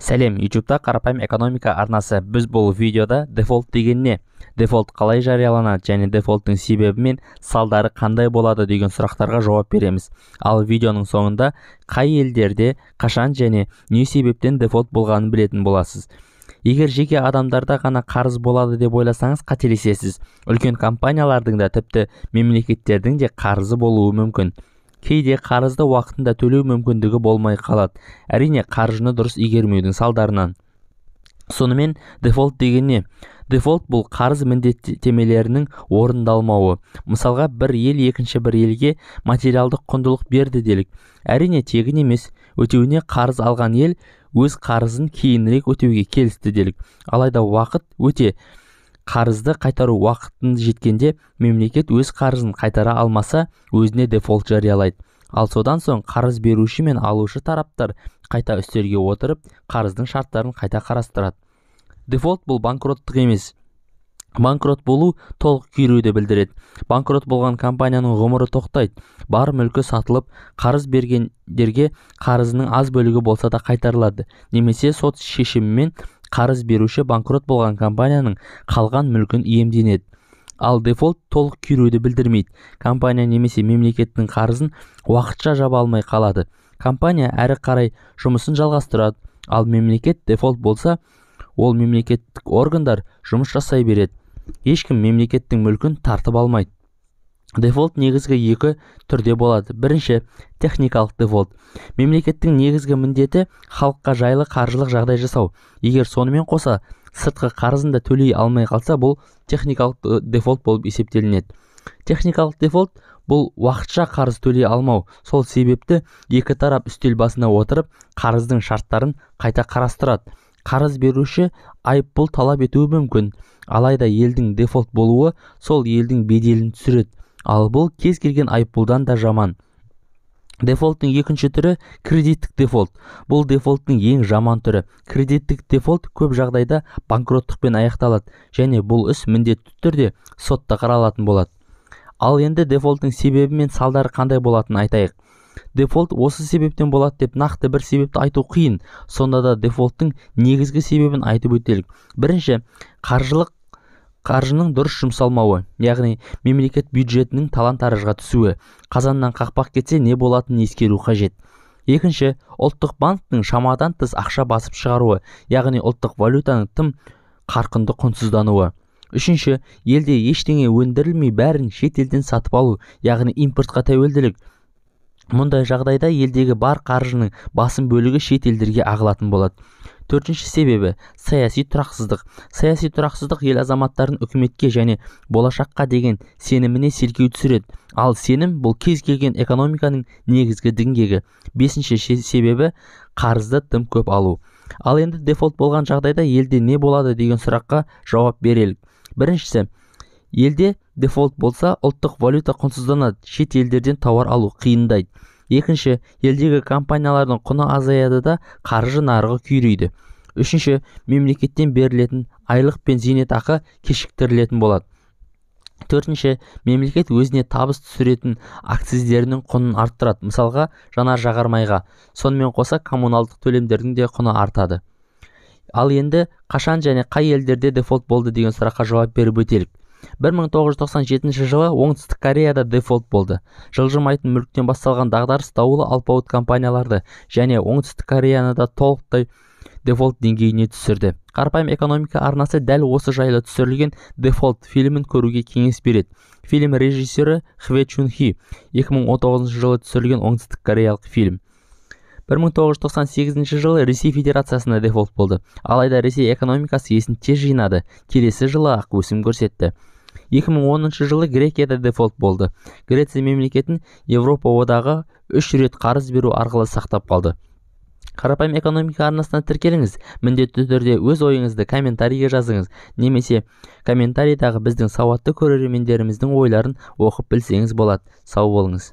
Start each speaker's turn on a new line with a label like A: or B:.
A: Сәлем, YouTube'да қарапайым экономика арнасы. Біз бұл видеода дефолт деген не, дефолт қалай жарияланады және дефолттың себебі мен салдары қандай болады деген сұрақтарға жауап береміз. Ал видеоның соңында қай елдерде, қашан және не себептен дефолт болғанын білетін боласыз. Егер жеке адамдарда ғана қарыз болады деп ойласаңыз қателесесіз. Үлкен компаниялардың да тіпті мемлекеттердің де қарызы болуы мүмкін. Кейде қарызды уақытында төлеу мүмкіндігі болмай қалады. Әрине, қаржыны дұрыс игермеудің салдарынан. Сонымен дефолт деген не? Дефолт бұл қарыз міндеттемелерінің орындалмауы. Мысалға, бір ел екінші бір елге материалдық құндылық берді делік. Әрине, тегін емес. Өтеуіне қарыз алған ел өз қарызын кейінірек өтеуге келісті делік. Алайда уақыт өте қарызды қайтару уақытын жеткенде мемлекет өз қарызын қайтара алмаса, өзіне дефолт жариялайды. Ал содан соң қарыз беруші мен алушы тараптар қайта үстелге отырып, қарыздың шарттарын қайта қарастырады. Дефолт бұл банкроттық емес. Банкрот болу толық күйреуді білдіреді. Банкрот болған компанияның ғұмыры тоқтайды. Бар мүлкі сатылып, қарыз бергендерге қарызының аз бөлігі болса да қайтарылады. Немесе сот шешімімен қарыз беруші банкрот болған компанияның қалған мүлкін иемденеді. Ал дефолт толық күйреуді білдірмейді. Компания немесе мемлекеттің қарызын уақытша жаба алмай қалады. Компания әрі қарай жұмысын жалғастырады. Ал мемлекет дефолт болса, ол мемлекеттік органдар жұмыс жасай береді. Ешкім мемлекеттің мүлкін тартып алмайды. Дефолт негізгі екі түрде болады. Бірінші, техникалық дефолт. Мемлекеттің негізгі міндеті халыққа жайлы қаржылық жағдай жасау. Егер сонымен қоса сыртқы қарызын да төлей алмай қалса, бұл техникалық дефолт болып есептелінеді. Техникалық дефолт бұл уақытша қарыз төлей алмау. Сол себепті екі тарап үстел басына отырып, қарыздың шарттарын қайта қарастырады. Қарыз беруші айыппұл талап етуі мүмкін. Алайда елдің дефолт болуы сол елдің беделін түсіреді. Ал бұл кез келген айыппұлдан да жаман. Дефолттың екінші түрі кредиттік дефолт. Бұл дефолттың ең жаман түрі. Кредиттік дефолт көп жағдайда банкроттықпен аяқталады, және бұл іс міндетті түрде сотта қаралатын болады. Ал енді дефолттың себебі мен салдары қандай болатынын айтайық. Дефолт осы себептен болады деп нақты бір себепті айту қиын. Сонда да дефолттың негізгі себебін айтып өтелік. Бірінші, қаржының дұрыс жұмсалмауы, яғни мемлекет бюджетінің талан-таражға түсуі. Қазаннан қақпақ кетсе не болатынын ескеру қажет. Екінші, ұлттық банктің шамадан тыс ақша басып шығаруы, яғни ұлттық валютаның тым қарқынды құнсыздануы. Үшінші, елде ештеңе өндірілмей бәрін шет елден сатып алу, яғни импортқа тәуелділік. Мұндай жағдайда елдегі бар қаржының басым бөлігі шет елдерге ағылатын болады. Төртінші себебі саяси тұрақсыздық. Саяси тұрақсыздық ел азаматтарын үкіметке және болашаққа деген сеніміне селкеу түсіреді. Ал сенім бұл кез келген экономиканың негізгі діңгегі. Бесінші себебі қарызды тым көп алу. Ал енді дефолт болған жағдайда елде не болады деген сұраққа жауап берелік. Біріншісі, елде дефолт болса, ұлттық валюта құнсызданады, шет елдерден тауар алу қиындайды. Екінші, елдегі компаниялардың құны азаяды да қаржы нарығы күйрейді. Үшінші, мемлекеттен берілетін айлық пен зейнетақы кешіктірілетін болады. Төртінші, мемлекет өзіне табыс түсіретін акциздерінің құнын арттырады. Мысалға, жанар-жағармайға. Сонымен қоса коммуналдық төлемдердің де құны артады. Ал енді қашан және қай елдерде дефолт болды деген сұраққа жауап беріп өтелік. 1997 жылы Оңтүстік Кореяда дефолт болды. Жылжымайтын мүліктен басталған дағдарыс даулы алпауыт компанияларды және Оңтүстік Кореяны да толықтай дефолт деңгейіне түсірді. Қарапайым экономика арнасы дәл осы жайлы түсірілген дефолт фильмін көруге кеңес береді. Фильм режиссері Хве Чун Хи, 2019 жылы түсірілген оңтүстік кореялық фильм. 1998 жылы Ресей Федерациясында дефолт болды. Алайда Ресей экономикасы есін тез жинады. Келесі жылы ақ өсім көрсетті. 2010 жылы Грекияда дефолт болды. Греция мемлекетін Европа одағы 3 рет қарыз беру арқылы сақтап қалды. Қарапайым экономика арнасына тіркеліңіз. Міндетті түрде өз ойыңызды комментарийге жазыңыз. Немесе комментарийдағы біздің сауатты көрермендеріміздің ойларын оқып білсеңіз болады. Сау болыңыз.